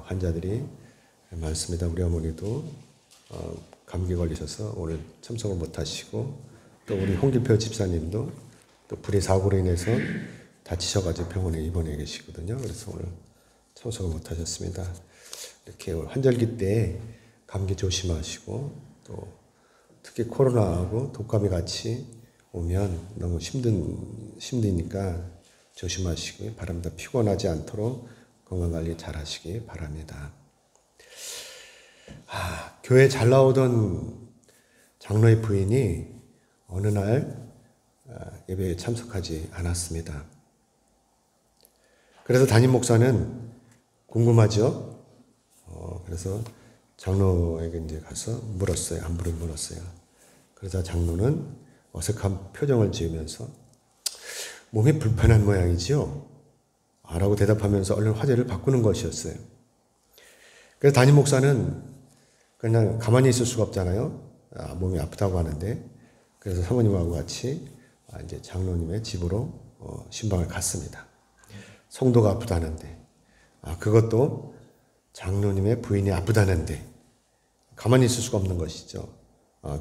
환자들이 많습니다. 우리 어머니도 감기 걸리셔서 오늘 참석을 못 하시고, 또 우리 홍길표 집사님도 또 불의 사고로 인해서 다치셔가지고 병원에 입원해 계시거든요. 그래서 오늘 참석을 못 하셨습니다. 이렇게 환절기 때 감기 조심하시고, 또 특히 코로나하고 독감이 같이 오면 너무 힘드니까 조심하시기 바랍니다. 피곤하지 않도록 건강관리 잘 하시기 바랍니다. 교회 잘 나오던 장로의 부인이 어느 날 예배에 참석하지 않았습니다. 그래서 담임 목사는 궁금하죠. 그래서 장로에게 이제 가서 물었어요. 안부를 물었어요. 그러자 장로는 어색한 표정을 지으면서 몸이 불편한 모양이지요? 라고 대답하면서 얼른 화제를 바꾸는 것이었어요. 그래서 담임 목사는 그냥 가만히 있을 수가 없잖아요. 몸이 아프다고 하는데, 그래서 사모님하고 같이 이제 장로님의 집으로 신방을 갔습니다. 성도가 아프다는데, 그것도 장로님의 부인이 아프다는데 가만히 있을 수가 없는 것이죠.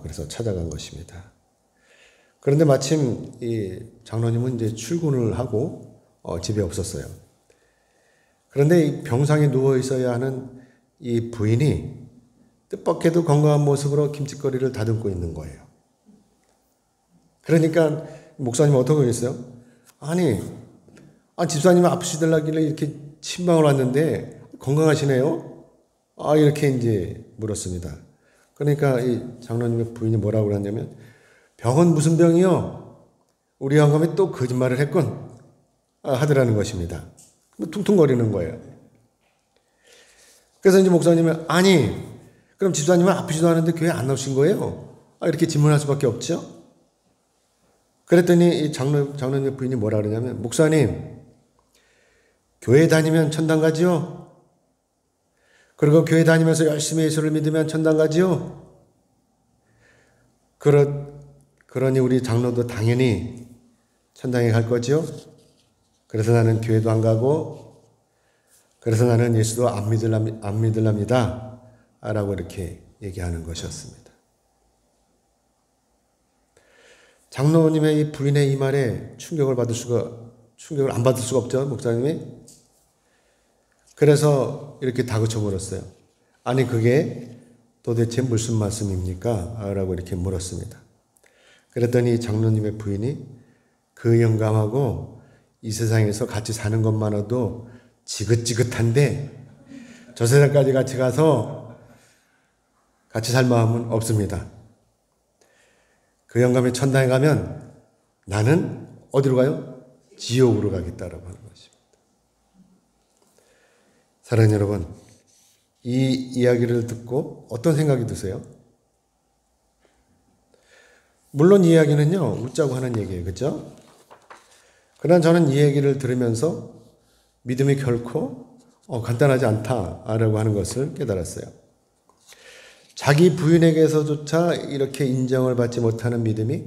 그래서 찾아간 것입니다. 그런데 마침 이 장로님은 이제 출근을 하고 집에 없었어요. 그런데 이 병상에 누워 있어야 하는 이 부인이 뜻밖에도 건강한 모습으로 김칫거리를 다듬고 있는 거예요. 그러니까 목사님은 어떻게 했어요? 집사님은 아프시더라길래 이렇게 신방을 왔는데 건강하시네요? 이렇게 이제 물었습니다. 그러니까 이 장로님의 부인이 뭐라고 그랬냐면, 병은 무슨 병이요? 우리 영감이 또 거짓말을 했군. 하더라는 것입니다. 퉁퉁거리는 거예요. 그래서 이제 목사님은, 그럼 집사님은 아프지도 않은데 교회 안 나오신 거예요? 이렇게 질문할 수밖에 없죠? 그랬더니 이 장로님의 부인이 뭐라 그러냐면, 목사님, 교회 다니면 천당 가지요? 그리고 교회 다니면서 열심히 예수를 믿으면 천당 가지요? 그러니 우리 장로도 당연히 천당에 갈 거죠? 그래서 나는 교회도 안 가고, 그래서 나는 예수도 안 믿으랍니다. 라고 이렇게 얘기하는 것이었습니다. 장로님의 이 부인의 이 말에 충격을 안 받을 수가 없죠, 목사님이. 그래서 이렇게 다그쳐 물었어요. 그게 도대체 무슨 말씀입니까? 라고 이렇게 물었습니다. 그랬더니 장로님의 부인이 그 영감하고 이 세상에서 같이 사는 것만으로도 지긋지긋한데 저 세상까지 같이 가서 같이 살 마음은 없습니다. 그 영감이 천당에 가면 나는 어디로 가요? 지옥으로 가겠다라고 하는 것입니다. 사랑하는 여러분, 이 이야기를 듣고 어떤 생각이 드세요? 물론 이 이야기는요, 웃자고 하는 얘기예요. 그렇죠? 그러나 저는 이 얘기를 들으면서 믿음이 결코 간단하지 않다라고 하는 것을 깨달았어요. 자기 부인에게서조차 이렇게 인정을 받지 못하는 믿음이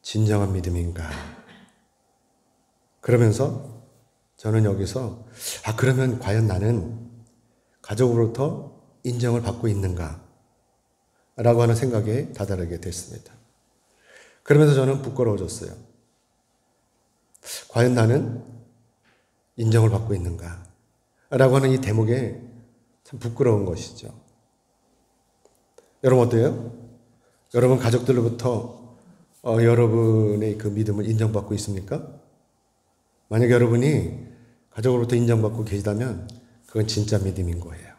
진정한 믿음인가? 그러면서 저는 여기서 그러면 과연 나는 가족으로부터 인정을 받고 있는가? 라고 하는 생각에 다다르게 됐습니다. 그러면서 저는 부끄러워졌어요. 과연 나는 인정을 받고 있는가? 라고 하는 이 대목에 참 부끄러운 것이죠. 여러분 어때요? 여러분 가족들로부터 여러분의 그 믿음을 인정받고 있습니까? 만약 여러분이 가족으로부터 인정받고 계시다면 그건 진짜 믿음인 거예요.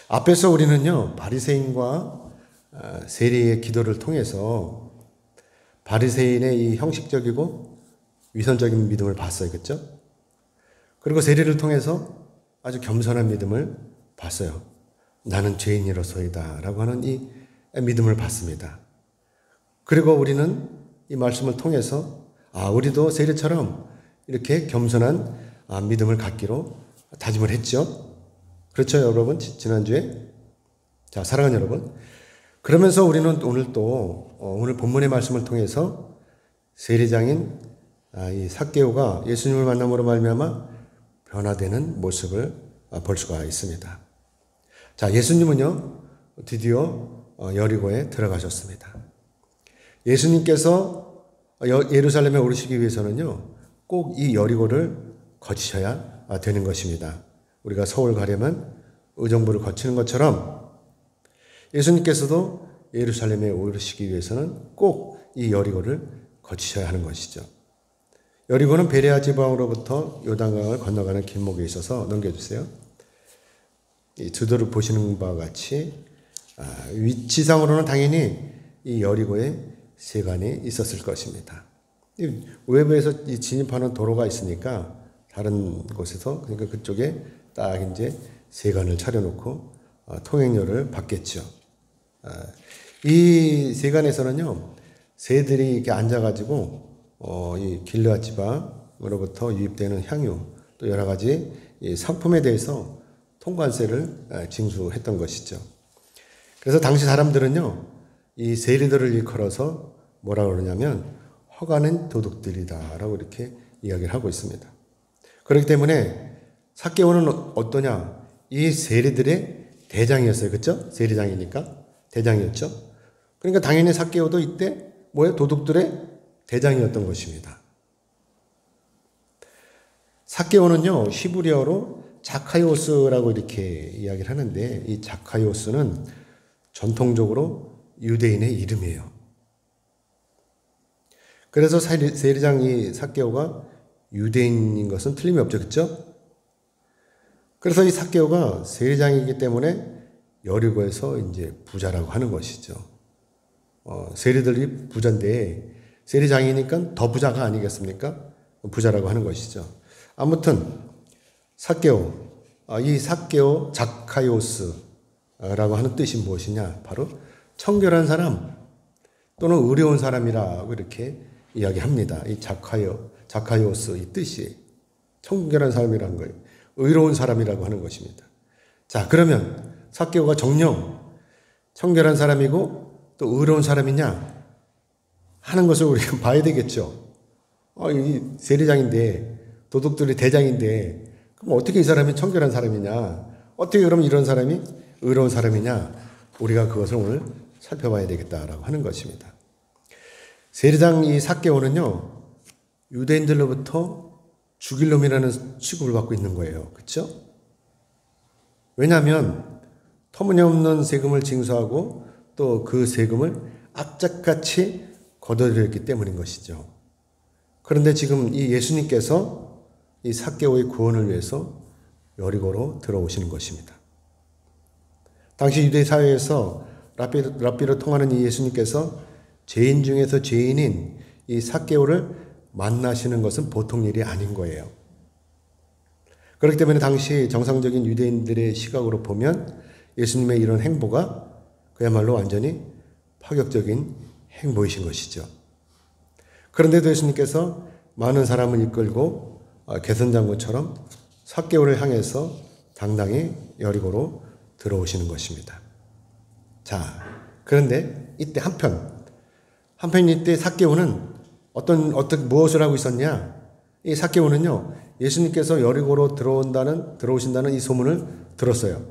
앞에서 우리는요, 바리새인과 세리의 기도를 통해서 바리새인의 이 형식적이고 위선적인 믿음을 봤어요. 그렇죠? 그리고 세리를 통해서 아주 겸손한 믿음을 봤어요. 나는 죄인이로소이다 라고 하는 이 믿음을 봤습니다. 그리고 우리는 이 말씀을 통해서 우리도 세리처럼 이렇게 겸손한 믿음을 갖기로 다짐을 했죠. 그렇죠, 여러분? 지난주에. 자, 사랑하는 여러분. 그러면서 우리는 오늘 본문의 말씀을 통해서 세리장인 이 삭개오가 예수님을 만남으로 말미암아 변화되는 모습을 볼 수가 있습니다. 자, 예수님은요, 드디어 여리고에 들어가셨습니다. 예수님께서 예루살렘에 오르시기 위해서는요, 꼭 이 여리고를 거치셔야 되는 것입니다. 우리가 서울 가려면 의정부를 거치는 것처럼 예수님께서도 예루살렘에 오르시기 위해서는 꼭 이 여리고를 거치셔야 하는 것이죠. 여리고는 베레아 지방으로부터 요단강을 건너가는 길목에 있어서 넘겨주세요. 이 지도를 보시는 바와 같이 위치상으로는 당연히 이 여리고에 세관이 있었을 것입니다. 외부에서 진입하는 도로가 있으니까 다른 곳에서, 그러니까 그쪽에 딱 이제 세관을 차려놓고 통행료를 받겠죠. 이 세관에서는요, 새들이 이렇게 앉아가지고 이 길르앗 지방으로부터 유입되는 향유, 또 여러 가지 이 상품에 대해서 통관세를 징수했던 것이죠. 그래서 당시 사람들은요, 이 세리들을 일컬어서 뭐라고 그러냐면 허가는 도둑들이다라고 이렇게 이야기를 하고 있습니다. 그렇기 때문에 삭개오는 어떠냐? 이 세리들의 대장이었어요. 그렇죠? 세리장이니까 대장이었죠. 그러니까 당연히 삭개오도 이때 뭐예요? 도둑들의 대장이었던 것입니다. 삭개오는요, 히브리어로 자카이오스라고 이렇게 이야기를 하는데, 이 자카이오스는 전통적으로 유대인의 이름이에요. 그래서 세리장 이 삭개오가 유대인인 것은 틀림이 없죠. 그렇죠? 그래서 이 삭개오가 세리장이기 때문에 여리고에서 이제 부자라고 하는 것이죠. 세리들이 부자인데 세리장이니까 더 부자가 아니겠습니까? 부자라고 하는 것이죠. 아무튼 삭개오, 이 삭개오 자카이오스라고 하는 뜻이 무엇이냐? 바로 청결한 사람 또는 의로운 사람이라고 이렇게 이야기합니다. 이 자카이오스 이 뜻이 청결한 사람이라는 거예요. 의로운 사람이라고 하는 것입니다. 자, 그러면 삭개오가 정녕 청결한 사람이고 또 의로운 사람이냐 하는 것을 우리가 봐야 되겠죠. 이 세리장인데, 도둑들이 대장인데, 그럼 어떻게 이 사람이 청결한 사람이냐? 어떻게 그럼 이런 사람이 의로운 사람이냐? 우리가 그것을 오늘 살펴봐야 되겠다라고 하는 것입니다. 세리장 이 삭개오는요, 유대인들로부터 죽일 놈이라는 취급을 받고 있는 거예요. 그렇죠? 왜냐하면 터무니없는 세금을 징수하고 또 그 세금을 악착같이 거둬들였기 때문인 것이죠. 그런데 지금 이 예수님께서 이 삭개오의 구원을 위해서 여리고로 들어오시는 것입니다. 당시 유대 사회에서 랍비로 통하는 이 예수님께서 죄인 중에서 죄인인 이 삭개오를 만나시는 것은 보통 일이 아닌 거예요. 그렇기 때문에 당시 정상적인 유대인들의 시각으로 보면 예수님의 이런 행보가 그야말로 완전히 파격적인 행보이신 것이죠. 그런데도 예수님께서 많은 사람을 이끌고 개선장군처럼 삭개오를 향해서 당당히 여리고로 들어오시는 것입니다. 자, 그런데 이때 한편 이때 삭개오는 무엇을 하고 있었냐? 이 삭개오는요, 예수님께서 여리고로 들어오신다는 이 소문을 들었어요.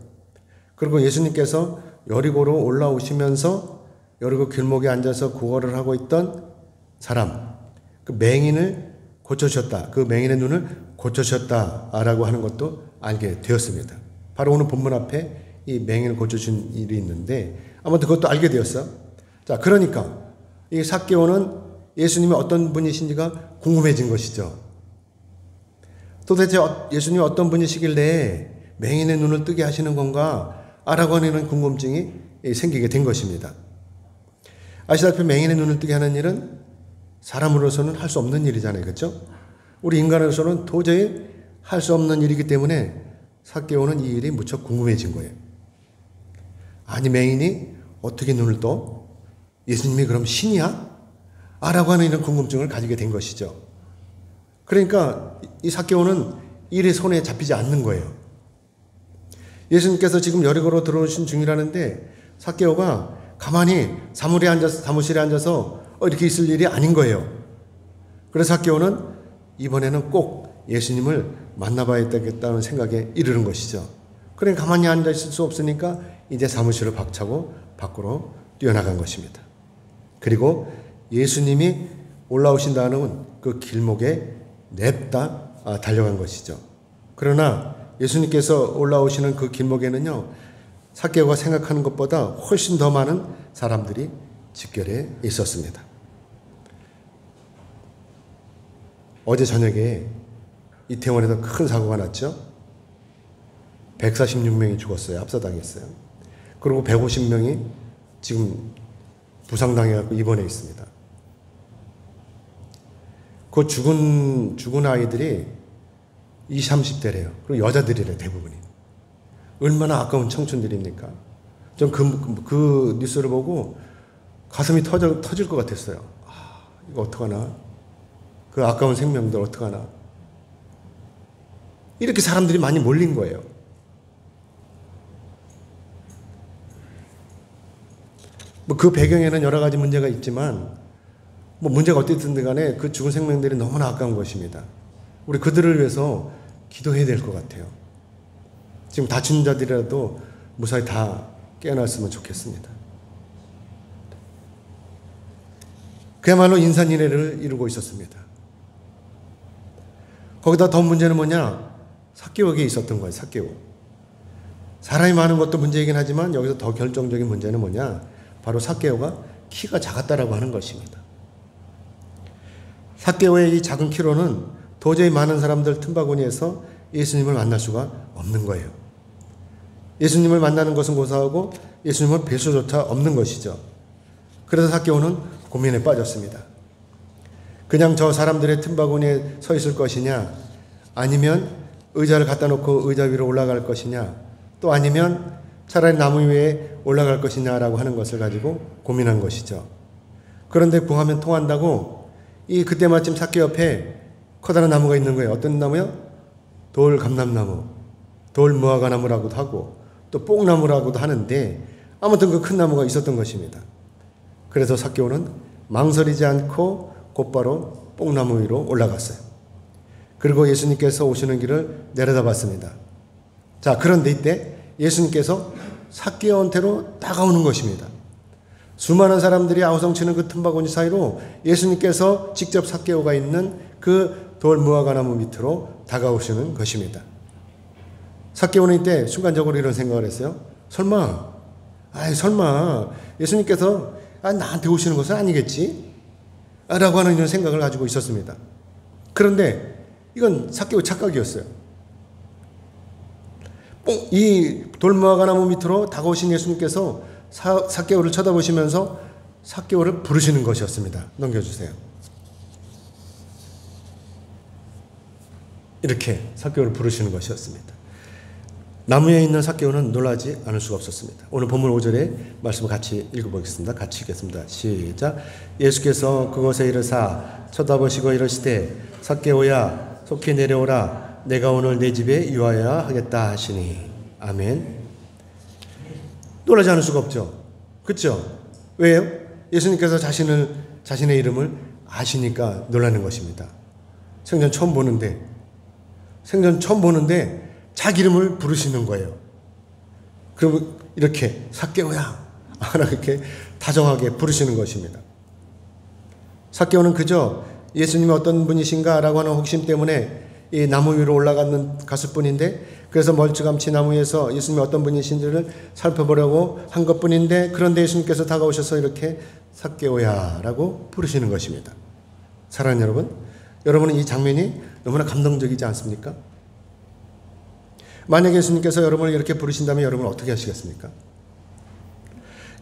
그리고 예수님께서 여리고로 올라오시면서 여리고 길목에 앉아서 구걸을 하고 있던 사람, 그 맹인을 고쳐주셨다. 그 맹인의 눈을 고쳐주셨다라고 하는 것도 알게 되었습니다. 바로 오늘 본문 앞에 이 맹인을 고쳐준 일이 있는데 아무튼 그것도 알게 되었어. 자, 그러니까 이 삭개오는 예수님이 어떤 분이신지가 궁금해진 것이죠. 도대체 예수님이 어떤 분이시길래 맹인의 눈을 뜨게 하시는 건가? 라고 하는 궁금증이 생기게 된 것입니다. 아시다시피 맹인의 눈을 뜨게 하는 일은 사람으로서는 할 수 없는 일이잖아요. 그렇죠? 우리 인간으로서는 도저히 할 수 없는 일이기 때문에 삭개오는 이 일이 무척 궁금해진 거예요. 아니, 맹인이 어떻게 눈을 떠? 예수님이 그럼 신이야? 라고 하는 이런 궁금증을 가지게 된 것이죠. 그러니까 이 삭개오는 일이 손에 잡히지 않는 거예요. 예수님께서 지금 여리고로 들어오신 중이라는데 삭개오가 가만히 사무실에 앉아서 이렇게 있을 일이 아닌 거예요. 그래서 삭개오는 이번에는 꼭 예수님을 만나봐야 되겠다는 생각에 이르는 것이죠. 그러니까 가만히 앉아 있을 수 없으니까 이제 사무실을 박차고 밖으로 뛰어나간 것입니다. 그리고 예수님이 올라오신다는 그 길목에 냅다 달려간 것이죠. 그러나 예수님께서 올라오시는 그 길목에는요, 삭개오가 생각하는 것보다 훨씬 더 많은 사람들이 집결해 있었습니다. 어제 저녁에 이태원에서 큰 사고가 났죠. 146명이 죽었어요. 압사당했어요. 그리고 150명이 지금 부상당해서 입원해 있습니다. 그 죽은 아이들이 20, 30대래요. 그리고 여자들이래, 대부분이. 얼마나 아까운 청춘들입니까? 전 그 뉴스를 보고 가슴이 터질 것 같았어요. 이거 어떡하나? 그 아까운 생명들 어떡하나? 이렇게 사람들이 많이 몰린 거예요. 그 배경에는 여러 가지 문제가 있지만, 문제가 어쨌든 간에 그 죽은 생명들이 너무나 아까운 것입니다. 우리 그들을 위해서 기도해야 될 것 같아요. 지금 다친 자들이라도 무사히 다 깨어났으면 좋겠습니다. 그야말로 인산인해를 이루고 있었습니다. 거기다 더 문제는 뭐냐? 삭개오에게 있었던 거예요. 삭개오. 사람이 많은 것도 문제이긴 하지만 여기서 더 결정적인 문제는 뭐냐? 바로 삭개오가 키가 작았다라고 하는 것입니다. 삭개오의 이 작은 키로는 도저히 많은 사람들 틈바구니에서 예수님을 만날 수가 없는 거예요. 예수님을 만나는 것은 고사하고 예수님을 뵐 수조차 없는 것이죠. 그래서 삭개오는 고민에 빠졌습니다. 그냥 저 사람들의 틈바구니에 서 있을 것이냐, 아니면 의자를 갖다 놓고 의자 위로 올라갈 것이냐, 또 아니면 차라리 나무 위에 올라갈 것이냐라고 하는 것을 가지고 고민한 것이죠. 그런데 구하면 통한다고 그때 마침 삭개오 옆에 커다란 나무가 있는 거예요. 어떤 나무요? 돌 감람나무, 돌 무화과나무라고도 하고 또 뽕나무라고도 하는데 아무튼 그 큰 나무가 있었던 것입니다. 그래서 삭개오는 망설이지 않고 곧바로 뽕나무 위로 올라갔어요. 그리고 예수님께서 오시는 길을 내려다봤습니다. 자, 그런데 이때 예수님께서 삭개오한테로 다가오는 것입니다. 수많은 사람들이 아우성치는 그 틈바구니 사이로 예수님께서 직접 삭개오가 있는 그 돌 무화과나무 밑으로 다가오시는 것입니다. 삭개오는 이때 순간적으로 이런 생각을 했어요. 설마 예수님께서 나한테 오시는 것은 아니겠지? 라고 하는 이런 생각을 가지고 있었습니다. 그런데 이건 삭개오 착각이었어요. 이 돌무화과나무 밑으로 다가오신 예수님께서 삭개오를 쳐다보시면서 삭개오를 부르시는 것이었습니다. 넘겨주세요. 이렇게 삭개오를 부르시는 것이었습니다. 나무에 있는 삭개오는 놀라지 않을 수가 없었습니다. 오늘 본문 5절의 말씀을 같이 읽어보겠습니다. 같이 읽겠습니다. 시작. 예수께서 그곳에 이르사 쳐다보시고 이르시되 삭개오야 속히 내려오라 내가 오늘 내 집에 유하여야 하겠다 하시니. 아멘. 놀라지 않을 수가 없죠. 그렇죠? 왜요? 예수님께서 자신의 이름을 아시니까 놀라는 것입니다. 생전 처음 보는데 자기 이름을 부르시는 거예요. 그럼 이렇게 삭개오야 이렇게 다정하게 부르시는 것입니다. 삭개오는 그저 예수님이 어떤 분이신가라고 하는 호기심 때문에 이 나무 위로 올라갔을 뿐인데, 그래서 멀찌감치 나무 위에서 예수님이 어떤 분이신지를 살펴보려고 한 것뿐인데, 그런데 예수님께서 다가오셔서 이렇게 삭개오야라고 부르시는 것입니다. 사랑하는 여러분은 이 장면이 너무나 감동적이지 않습니까? 만약에 예수님께서 여러분을 이렇게 부르신다면 여러분은 어떻게 하시겠습니까?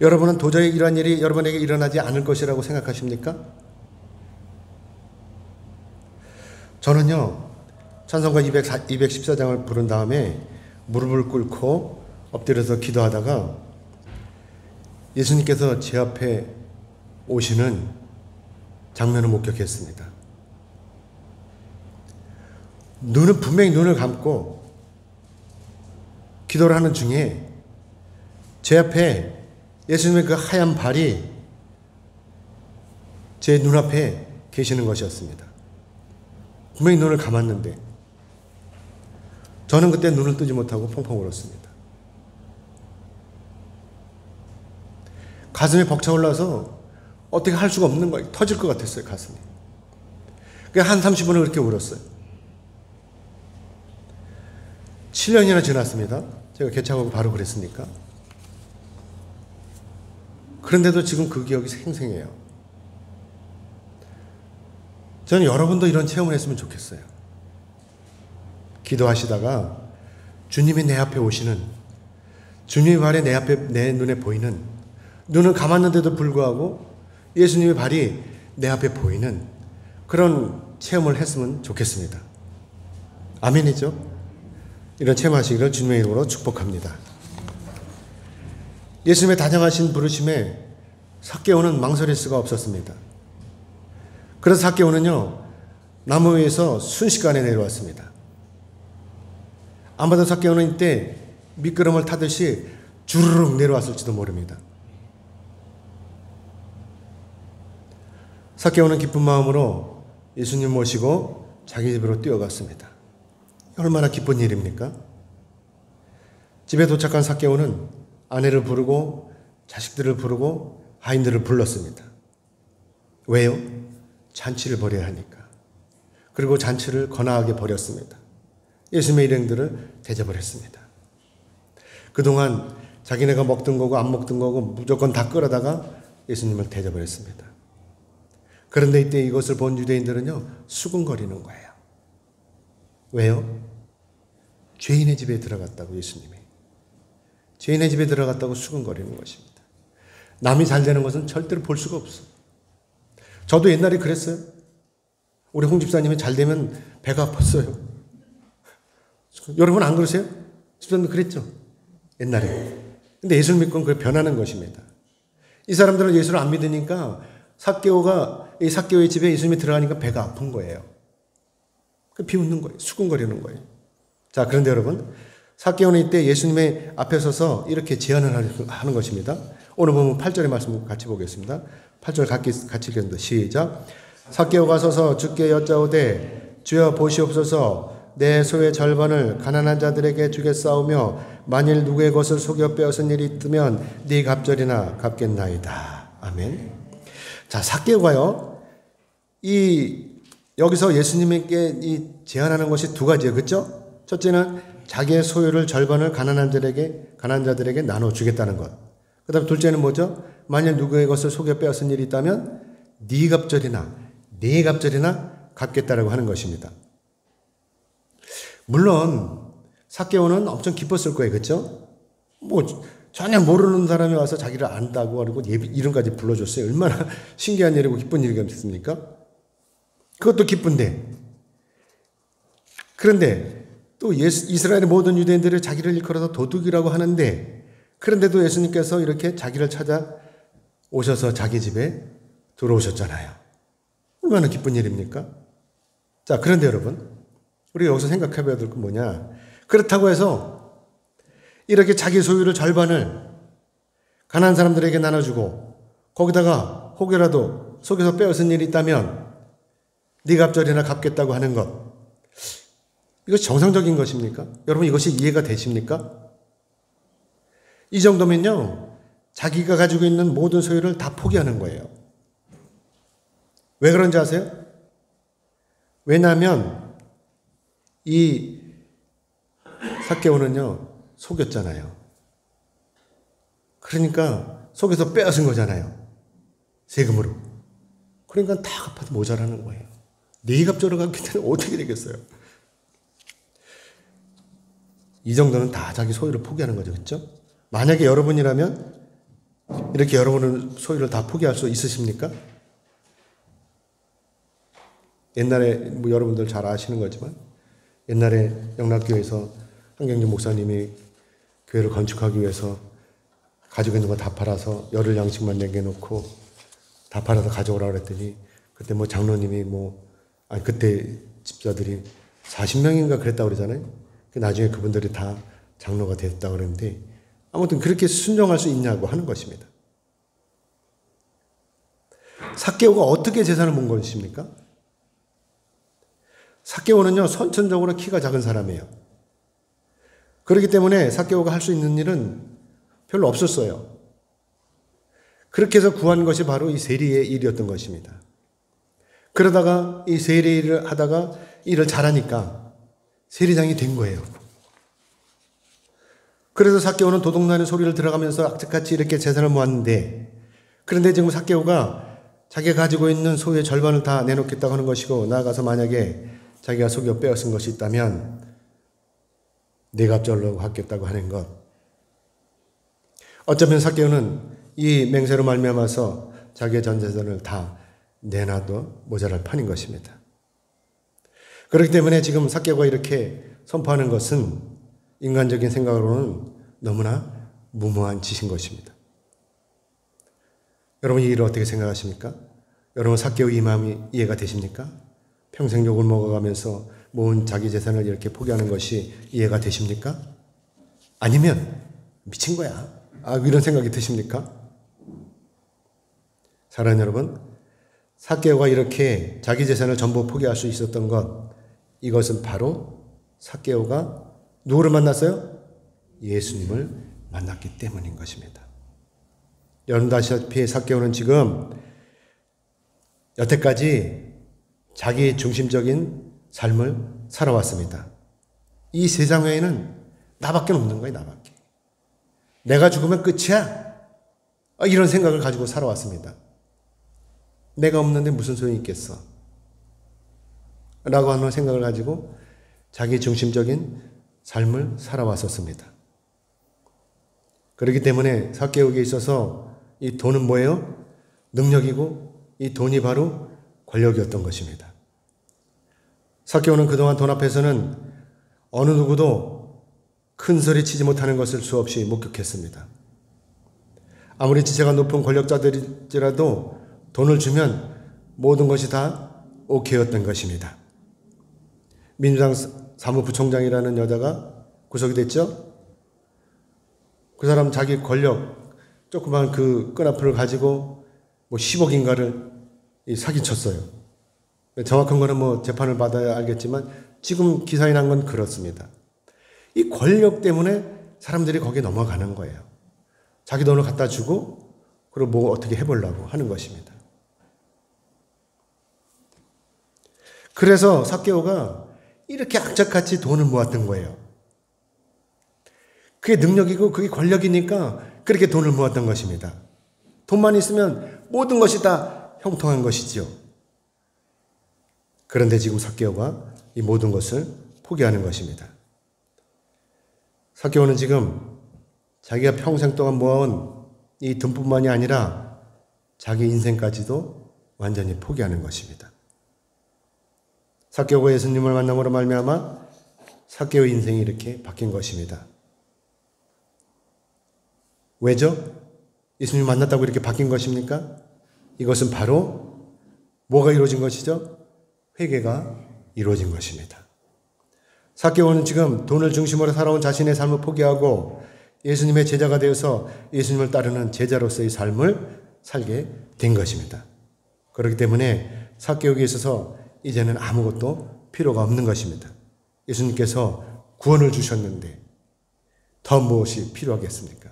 여러분은 도저히 이러한 일이 여러분에게 일어나지 않을 것이라고 생각하십니까? 저는요, 찬송가 214장을 부른 다음에 무릎을 꿇고 엎드려서 기도하다가 예수님께서 제 앞에 오시는 장면을 목격했습니다. 분명히 눈을 감고 기도를 하는 중에 제 앞에 예수님의 그 하얀 발이 제 눈앞에 계시는 것이었습니다. 분명히 눈을 감았는데 저는 그때 눈을 뜨지 못하고 펑펑 울었습니다. 가슴이 벅차올라서 어떻게 할 수가 없는 거예요. 터질 것 같았어요, 가슴이. 한 30분을 그렇게 울었어요. 7년이나 지났습니다. 제가 개척하고 바로 그랬으니까. 그런데도 지금 그 기억이 생생해요. 저는 여러분도 이런 체험을 했으면 좋겠어요. 기도하시다가 주님이 내 앞에 오시는, 주님의 발이 내 앞에, 내 눈에 보이는, 눈을 감았는데도 불구하고 예수님의 발이 내 앞에 보이는 그런 체험을 했으면 좋겠습니다. 아멘이죠? 이런 체험하시기를 주님의 이름으로 축복합니다. 예수님의 다정하신 부르심에 삭개오는 망설일 수가 없었습니다. 그래서 삭개오는요, 나무 위에서 순식간에 내려왔습니다. 아마도 삭개오는 이때 미끄럼을 타듯이 주르륵 내려왔을지도 모릅니다. 삭개오는 기쁜 마음으로 예수님 모시고 자기 집으로 뛰어갔습니다. 얼마나 기쁜 일입니까? 집에 도착한 삭개오는 아내를 부르고 자식들을 부르고 하인들을 불렀습니다. 왜요? 잔치를 벌여야 하니까. 그리고 잔치를 거나하게 벌였습니다. 예수님의 일행들을 대접을 했습니다. 그동안 자기네가 먹던 거고 안 먹던 거고 무조건 다 끌어다가 예수님을 대접을 했습니다. 그런데 이때 이것을 본 유대인들은요, 수군거리는 거예요. 왜요? 죄인의 집에 들어갔다고, 예수님이. 죄인의 집에 들어갔다고 수군거리는 것입니다. 남이 잘 되는 것은 절대로 볼 수가 없어. 저도 옛날에 그랬어요. 우리 홍 집사님이 잘 되면 배가 아팠어요. 여러분 안 그러세요? 집사님도 그랬죠? 옛날에. 근데 예수를 믿고는 그게 변하는 것입니다. 이 사람들은 예수를 안 믿으니까 이 삭개오의 집에 예수님이 들어가니까 배가 아픈 거예요. 비웃는 거예요. 수군거리는 거예요. 자, 그런데 여러분, 삭개오는 이때 예수님의 앞에 서서 이렇게 제안을 하는 것입니다. 오늘 보면 8절의 말씀 같이 보겠습니다. 8절 같이 읽겠습니다. 시작. 삭개오가 서서 주께 여짜오되 주여 보시옵소서, 내 소의 절반을 가난한 자들에게 주겠사오며 만일 누구의 것을 속여 빼앗은 일이 있으면 네 갑절이나 갚겠나이다. 아멘. 자, 삭개오가요, 여기서 예수님에게 제안하는 것이 두 가지예요. 그렇죠? 첫째는 자기의 소유를 절반을 가난한 자들에게 나눠주겠다는 것. 그 다음에 둘째는 뭐죠? 만일 누구의 것을 속여 빼앗은 일이 있다면 네 갑절이나 갚겠다라고 하는 것입니다. 물론 삭개오는 엄청 기뻤을 거예요. 그렇죠? 전혀 모르는 사람이 와서 자기를 안다고 하고 이름까지 불러줬어요. 얼마나 신기한 일이고 기쁜 일이겠습니까? 그것도 기쁜데, 그런데 또 이스라엘의 모든 유대인들이 자기를 일컬어서 도둑이라고 하는데, 그런데도 예수님께서 이렇게 자기를 찾아 오셔서 자기 집에 들어오셨잖아요. 얼마나 기쁜 일입니까? 자, 그런데 여러분, 우리가 여기서 생각해봐야 될 건 뭐냐? 그렇다고 해서 이렇게 자기 소유를 절반을 가난한 사람들에게 나눠주고 거기다가 혹여라도 속여서 빼앗은 일이 있다면 네 갑절이나 갚겠다고 하는 것, 이것이 정상적인 것입니까? 여러분, 이것이 이해가 되십니까? 이 정도면요, 자기가 가지고 있는 모든 소유를 다 포기하는 거예요. 왜 그런지 아세요? 왜냐하면 이 삭개오는요, 속였잖아요. 그러니까 속여서 빼앗은 거잖아요. 세금으로. 그러니까 다 갚아도 모자라는 거예요. 네 갑절을 갚기 때문에 어떻게 되겠어요? 이 정도는 다 자기 소유를 포기하는 거죠. 그렇죠? 만약에 여러분이라면 이렇게 여러분의 소유를 다 포기할 수 있으십니까? 옛날에 여러분들 잘 아시는 거지만 옛날에 영락교회에서 한경주 목사님이 교회를 건축하기 위해서 가지고 있는 거 다 팔아서 열흘 양식만 남겨놓고 다 팔아서 가져오라고 그랬더니 그때 장로님이 그때 집사들이 40명인가 그랬다고 그러잖아요. 나중에 그분들이 다 장로가 됐다고 그랬는데, 아무튼 그렇게 순종할 수 있냐고 하는 것입니다. 삭개오가 어떻게 재산을 본 것입니까? 삭개오는요, 선천적으로 키가 작은 사람이에요. 그렇기 때문에 삭개오가 할 수 있는 일은 별로 없었어요. 그렇게 해서 구한 것이 바로 이 세리의 일이었던 것입니다. 그러다가 이 세리 일을 하다가 일을 잘하니까 세리장이 된 거예요. 그래서 삭개오는 도둑나는 소리를 들어가면서 악착같이 이렇게 재산을 모았는데, 그런데 지금 삭개오가 자기가 가지고 있는 소유의 절반을 다 내놓겠다고 하는 것이고, 나아가서 만약에 자기가 속여 빼앗은 것이 있다면 네 갑절로 갚겠다고 하는 것. 어쩌면 삭개오는 이 맹세로 말미암아서 자기의 전 재산을 다 내놔도 모자랄 판인 것입니다. 그렇기 때문에 지금 삭개오가 이렇게 선포하는 것은 인간적인 생각으로는 너무나 무모한 짓인 것입니다. 여러분 이 일을 어떻게 생각하십니까? 여러분 삭개오의 이 마음이 이해가 되십니까? 평생 욕을 먹어가면서 모은 자기 재산을 이렇게 포기하는 것이 이해가 되십니까? 아니면 미친 거야. 이런 생각이 드십니까? 사랑하는 여러분, 삭개오가 이렇게 자기 재산을 전부 포기할 수 있었던 것, 이것은 바로 삭개오가 누구를 만났어요? 예수님을 만났기 때문인 것입니다. 여러분 아시다시피 삭개오는 지금 여태까지 자기 중심적인 삶을 살아왔습니다. 이 세상 외에는 나밖에 없는 거예요. 나밖에. 내가 죽으면 끝이야. 이런 생각을 가지고 살아왔습니다. 내가 없는데 무슨 소용이 있겠어? 라고 하는 생각을 가지고 자기 중심적인 삶을 살아왔었습니다. 그렇기 때문에 삭개오에게 있어서 이 돈은 뭐예요? 능력이고 이 돈이 바로 권력이었던 것입니다. 삭개오는 그동안 돈 앞에서는 어느 누구도 큰 소리 치지 못하는 것을 수없이 목격했습니다. 아무리 지체가 높은 권력자들일지라도 돈을 주면 모든 것이 다 오케이였던 것입니다. 민주당 사무부총장이라는 여자가 구속이 됐죠? 그 사람 자기 권력, 조그만 그 끈앞을 가지고 10억인가를 사기쳤어요. 정확한 거는 재판을 받아야 알겠지만 지금 기사에 난 건 그렇습니다. 이 권력 때문에 사람들이 거기에 넘어가는 거예요. 자기 돈을 갖다 주고 그리고 어떻게 해보려고 하는 것입니다. 그래서 삭개오가 이렇게 악착같이 돈을 모았던 거예요. 그게 능력이고 그게 권력이니까 그렇게 돈을 모았던 것입니다. 돈만 있으면 모든 것이 다 형통한 것이지요. 그런데 지금 삭개오가 이 모든 것을 포기하는 것입니다. 삭개오는 지금 자기가 평생 동안 모아온 이 돈뿐만이 아니라 자기 인생까지도 완전히 포기하는 것입니다. 삭개오가 예수님을 만남으로 말미암아 삭개오의 인생이 이렇게 바뀐 것입니다. 왜죠? 예수님 만났다고 이렇게 바뀐 것입니까? 이것은 바로 뭐가 이루어진 것이죠? 회개가 이루어진 것입니다. 삭개오는 지금 돈을 중심으로 살아온 자신의 삶을 포기하고 예수님의 제자가 되어서 예수님을 따르는 제자로서의 삶을 살게 된 것입니다. 그렇기 때문에 삭개오에게 있어서 이제는 아무것도 필요가 없는 것입니다. 예수님께서 구원을 주셨는데 더 무엇이 필요하겠습니까?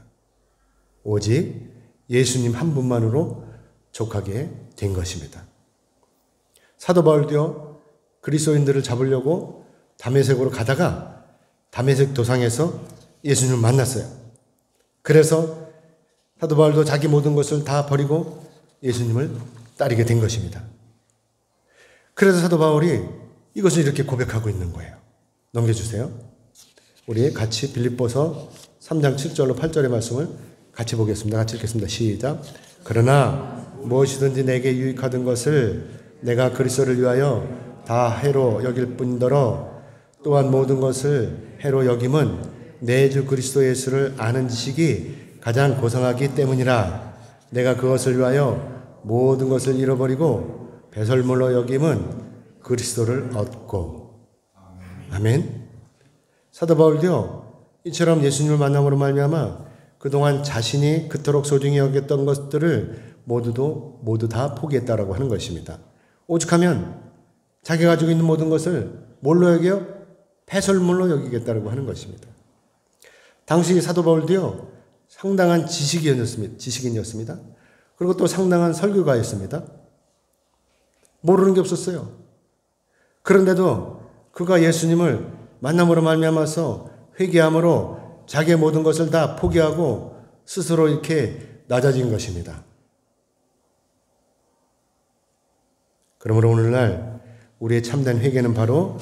오직 예수님 한 분만으로 족하게 된 것입니다. 사도 바울도요, 그리스도인들을 잡으려고 다메섹으로 가다가 다메섹 도상에서 예수님을 만났어요. 그래서 사도 바울도 자기 모든 것을 다 버리고 예수님을 따르게 된 것입니다. 그래서 사도 바울이 이것을 이렇게 고백하고 있는 거예요. 넘겨주세요. 우리 같이 빌립보서 3장 7절로 8절의 말씀을 같이 보겠습니다. 같이 읽겠습니다. 시작. 그러나 무엇이든지 내게 유익하던 것을 내가 그리스도를 위하여 다 해로 여길 뿐더러 또한 모든 것을 해로 여김은 내 주 그리스도 예수를 아는 지식이 가장 고상하기 때문이라. 내가 그것을 위하여 모든 것을 잃어버리고 배설물로 여김은 그리스도를 얻고. 아멘. 사도 바울도요, 이처럼 예수님을 만남으로 말미암아 그동안 자신이 그토록 소중히 여겼던 것들을 모두 다 포기했다라고 하는 것입니다. 오죽하면 자기가 가지고 있는 모든 것을 뭘로 여겨요? 배설물로 여기겠다라고 하는 것입니다. 당시 사도 바울도요, 상당한 지식인이었습니다. 그리고 또 상당한 설교가였습니다. 모르는 게 없었어요. 그런데도 그가 예수님을 만남으로 말미암아서 회개함으로 자기의 모든 것을 다 포기하고 스스로 이렇게 낮아진 것입니다. 그러므로 오늘날 우리의 참된 회개는 바로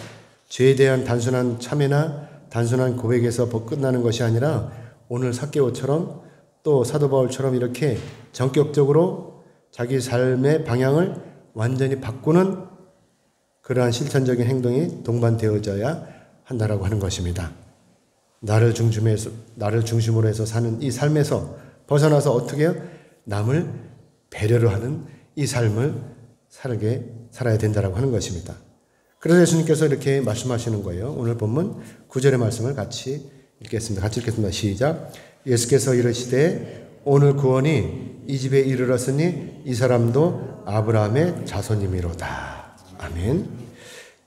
죄에 대한 단순한 참회나 단순한 고백에서 끝나는 것이 아니라 오늘 삭개오처럼 또 사도 바울처럼 이렇게 전격적으로 자기 삶의 방향을 완전히 바꾸는 그러한 실천적인 행동이 동반되어져야 한다라고 하는 것입니다. 나를 중심으로 해서 사는 이 삶에서 벗어나서 어떻게 해요? 남을 배려로 하는 이 삶을 살아야 된다라고 하는 것입니다. 그래서 예수님께서 이렇게 말씀하시는 거예요. 오늘 본문 9절의 말씀을 같이 읽겠습니다. 시작. 예수께서 이르시되 오늘 구원이 이 집에 이르렀으니 이 사람도 아브라함의 자손이미로다. 아멘.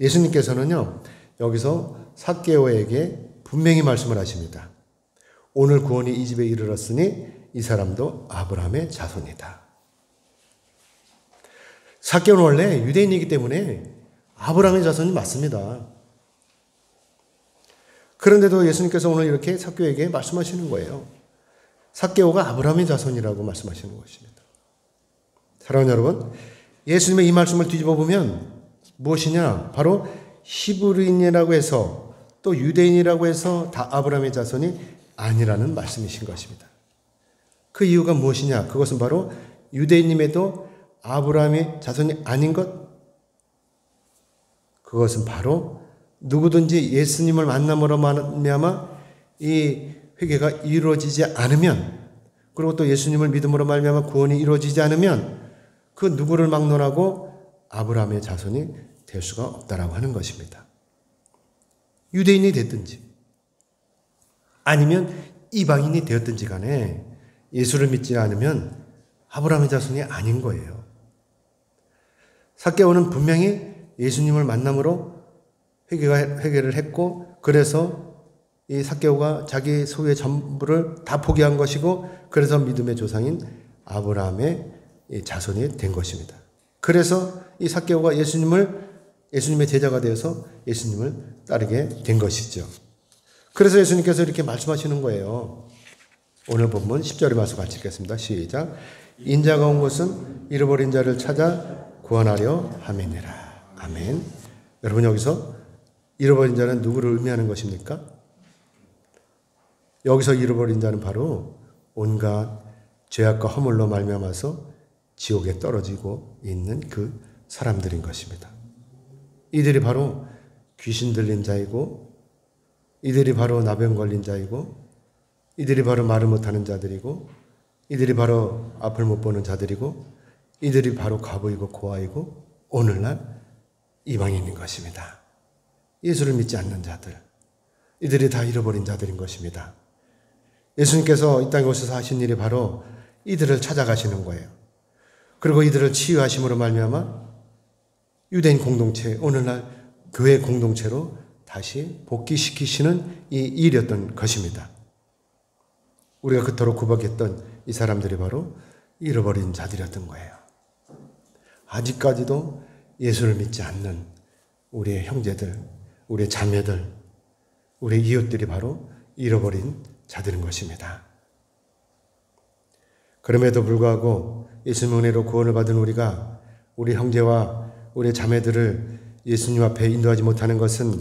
예수님께서는요, 여기서 삭개오에게 분명히 말씀을 하십니다. 오늘 구원이 이 집에 이르렀으니 이 사람도 아브라함의 자손이다. 삭개오는 원래 유대인이기 때문에 아브라함의 자손이 맞습니다. 그런데도 예수님께서 오늘 이렇게 삭개오에게 말씀하시는 거예요. 삭개오가 아브라함의 자손이라고 말씀하시는 것입니다. 사랑하는 여러분, 예수님의 이 말씀을 뒤집어 보면 무엇이냐? 바로 히브리인이라고 해서 또 유대인이라고 해서 다 아브라함의 자손이 아니라는 말씀이신 것입니다. 그 이유가 무엇이냐? 그것은 바로 유대인임에도 아브라함의 자손이 아닌 것, 그것은 바로 누구든지 예수님을 만남으로 말미암아 이 회개가 이루어지지 않으면, 그리고 또 예수님을 믿음으로 말미암아 구원이 이루어지지 않으면 그 누구를 막론하고 아브라함의 자손이 될 수가 없다라고 하는 것입니다. 유대인이 됐든지 아니면 이방인이 되었든지 간에 예수를 믿지 않으면 아브라함의 자손이 아닌 거예요. 삭개오는 분명히 예수님을 만남으로 회개를 했고, 그래서 이 삭개오가 자기 소유의 전부를 다 포기한 것이고, 그래서 믿음의 조상인 아브라함의 자손이 된 것입니다. 그래서 이 삭개오가 예수님의 제자가 되어서 예수님을 따르게 된 것이죠. 그래서 예수님께서 이렇게 말씀하시는 거예요. 오늘 본문 10절의 말씀 같이 읽겠습니다. 시작. 인자가 온 것은 잃어버린 자를 찾아 구원하려 함이니라. 아멘. 여러분, 여기서 잃어버린 자는 누구를 의미하는 것입니까? 여기서 잃어버린 자는 바로 온갖 죄악과 허물로 말미암아서 지옥에 떨어지고 있는 그 사람들인 것입니다. 이들이 바로 귀신 들린 자이고, 이들이 바로 나병 걸린 자이고, 이들이 바로 말을 못하는 자들이고, 이들이 바로 앞을 못 보는 자들이고, 이들이 바로 과부이고 고아이고 오늘날 이방인인 것입니다. 예수를 믿지 않는 자들, 이들이 다 잃어버린 자들인 것입니다. 예수님께서 이 땅에 오셔서 하신 일이 바로 이들을 찾아가시는 거예요. 그리고 이들을 치유하심으로 말미암아 유대인 공동체, 오늘날 교회 공동체로 다시 복귀시키시는 이 일이었던 것입니다. 우리가 그토록 구박했던 이 사람들이 바로 잃어버린 자들이었던 거예요. 아직까지도 예수를 믿지 않는 우리의 형제들, 우리의 자매들, 우리의 이웃들이 바로 잃어버린 자들인 것입니다. 그럼에도 불구하고 예수님의 은혜로 구원을 받은 우리가 우리 형제와 우리 자매들을 예수님 앞에 인도하지 못하는 것은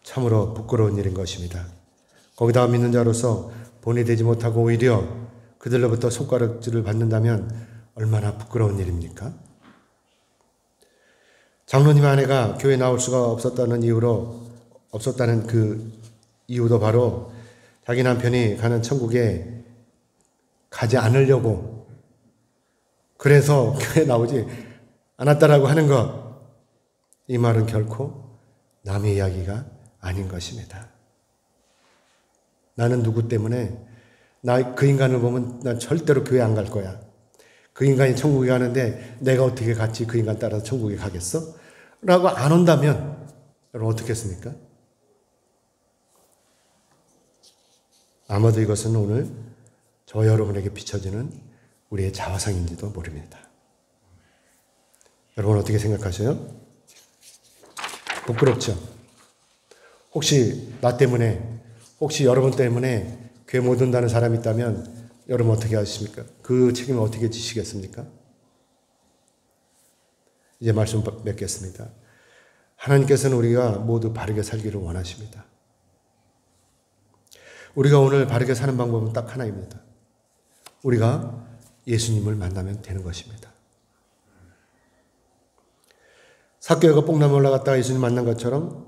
참으로 부끄러운 일인 것입니다. 거기다가 믿는 자로서 본이 되지 못하고 오히려 그들로부터 손가락질을 받는다면 얼마나 부끄러운 일입니까? 장로님 아내가 교회에 나올 수가 없었다는 그 이유도 바로 자기 남편이 가는 천국에 가지 않으려고, 그래서 교회에 나오지 않았다라고 하는 것, 이 말은 결코 남의 이야기가 아닌 것입니다. 나는 누구 때문에 그 인간을 보면 난 절대로 교회 안 갈 거야. 그 인간이 천국에 가는데 내가 어떻게 같이 그 인간 따라서 천국에 가겠어? 라고 안 온다면 여러분 어떻게 했습니까? 아마도 이것은 오늘 저와 여러분에게 비춰지는 우리의 자화상인지도 모릅니다. 여러분 어떻게 생각하세요? 부끄럽죠? 혹시 나 때문에, 혹시 여러분 때문에 교회 못 온다는 사람이 있다면 여러분 어떻게 하십니까? 그 책임을 어떻게 지시겠습니까? 이제 말씀 맺겠습니다. 하나님께서는 우리가 모두 바르게 살기를 원하십니다. 우리가 오늘 바르게 사는 방법은 딱 하나입니다. 우리가 예수님을 만나면 되는 것입니다. 삭개오가 뽕나무 올라갔다가 예수님 만난 것처럼,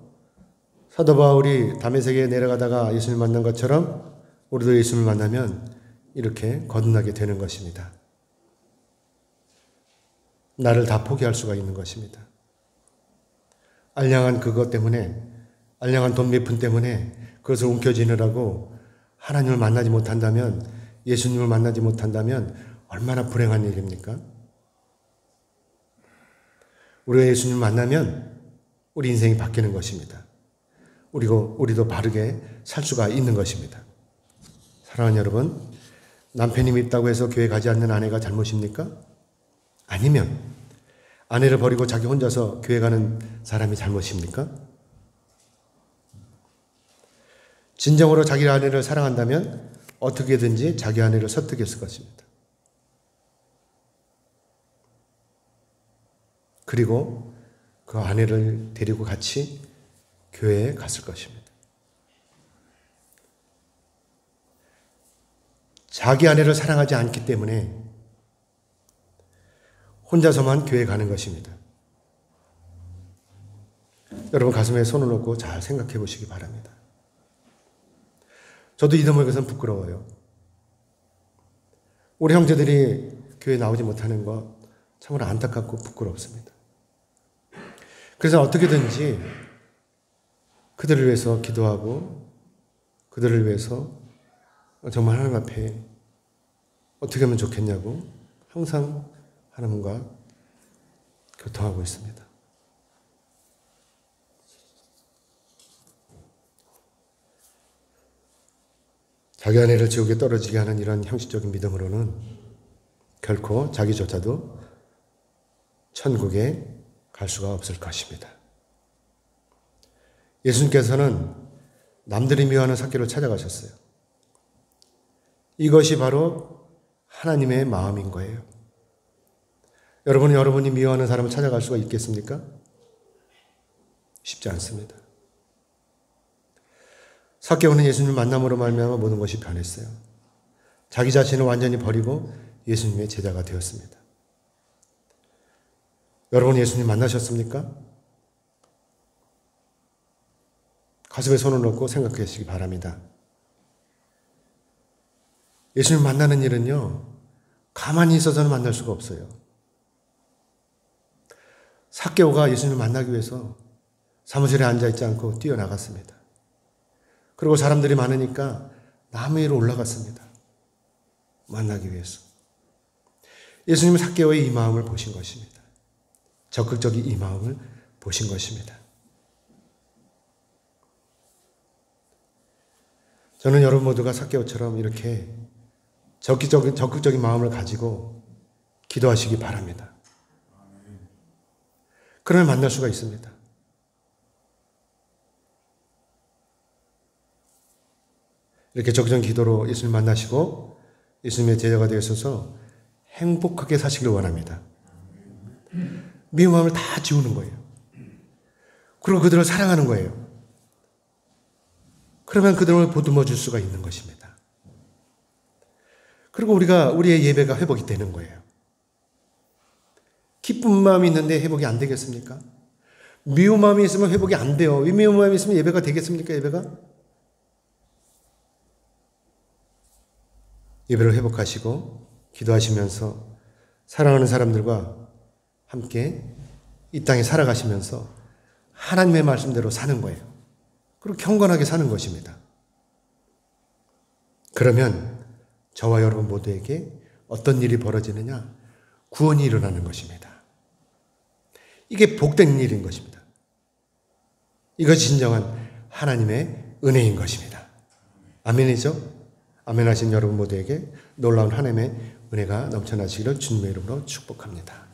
사도 바울이 다메섹에 내려가다가 예수님 만난 것처럼 우리도 예수님을 만나면 이렇게 거듭나게 되는 것입니다. 나를 다 포기할 수가 있는 것입니다. 알량한 그것 때문에, 알량한 돈 몇 푼 때문에 그것을 움켜쥐느라고 하나님을 만나지 못한다면, 예수님을 만나지 못한다면 얼마나 불행한 일입니까? 우리가 예수님을 만나면 우리 인생이 바뀌는 것입니다. 우리도 바르게 살 수가 있는 것입니다. 사랑하는 여러분, 남편이 밉다고 해서 교회 가지 않는 아내가 잘못입니까? 아니면 아내를 버리고 자기 혼자서 교회 가는 사람이 잘못입니까? 진정으로 자기 아내를 사랑한다면 어떻게든지 자기 아내를 설득했을 것입니다. 그리고 그 아내를 데리고 같이 교회에 갔을 것입니다. 자기 아내를 사랑하지 않기 때문에 혼자서만 교회에 가는 것입니다. 여러분 가슴에 손을 놓고 잘 생각해 보시기 바랍니다. 저도 이놈의 것은 부끄러워요. 우리 형제들이 교회에 나오지 못하는 것 참으로 안타깝고 부끄럽습니다. 그래서 어떻게든지 그들을 위해서 기도하고 그들을 위해서 정말 하나님 앞에 어떻게 하면 좋겠냐고 항상 하나님과 교통하고 있습니다. 자기 아내를 지옥에 떨어지게 하는 이런 형식적인 믿음으로는 결코 자기조차도 천국에 갈 수가 없을 것입니다. 예수님께서는 남들이 미워하는 삭개를 찾아가셨어요. 이것이 바로 하나님의 마음인 거예요. 여러분은 여러분이 미워하는 사람을 찾아갈 수가 있겠습니까? 쉽지 않습니다. 삭개오는 예수님을 만남으로 말미암아 모든 것이 변했어요. 자기 자신을 완전히 버리고 예수님의 제자가 되었습니다. 여러분 예수님 만나셨습니까? 가슴에 손을 놓고 생각하시기 바랍니다. 예수님 만나는 일은요, 가만히 있어서는 만날 수가 없어요. 삭개오가 예수님을 만나기 위해서 사무실에 앉아있지 않고 뛰어나갔습니다. 그리고 사람들이 많으니까 나무 위로 올라갔습니다. 만나기 위해서. 예수님은 삭개오의 이 마음을 보신 것입니다. 적극적인 이 마음을 보신 것입니다. 저는 여러분 모두가 삭개오처럼 이렇게 적극적인 마음을 가지고 기도하시기 바랍니다. 그러면 만날 수가 있습니다. 이렇게 적극적인 기도로 예수님 만나시고 예수님의 제자가 되셔서 행복하게 사시길 원합니다. 미운 마음을 다 지우는 거예요. 그리고 그들을 사랑하는 거예요. 그러면 그들을 보듬어 줄 수가 있는 것입니다. 그리고 우리의 예배가 회복이 되는 거예요. 기쁜 마음이 있는데 회복이 안 되겠습니까? 미운 마음이 있으면 회복이 안 돼요. 미운 마음이 있으면 예배가 되겠습니까? 예배를 회복하시고 기도하시면서 사랑하는 사람들과 함께 이 땅에 살아가시면서 하나님의 말씀대로 사는 거예요. 그리고 경건하게 사는 것입니다. 그러면 저와 여러분 모두에게 어떤 일이 벌어지느냐? 구원이 일어나는 것입니다. 이게 복된 일인 것입니다. 이것이 진정한 하나님의 은혜인 것입니다. 아멘이죠? 아멘 하신 여러분 모두에게 놀라운 하나님의 은혜가 넘쳐나시기를 주님의 이름으로 축복합니다.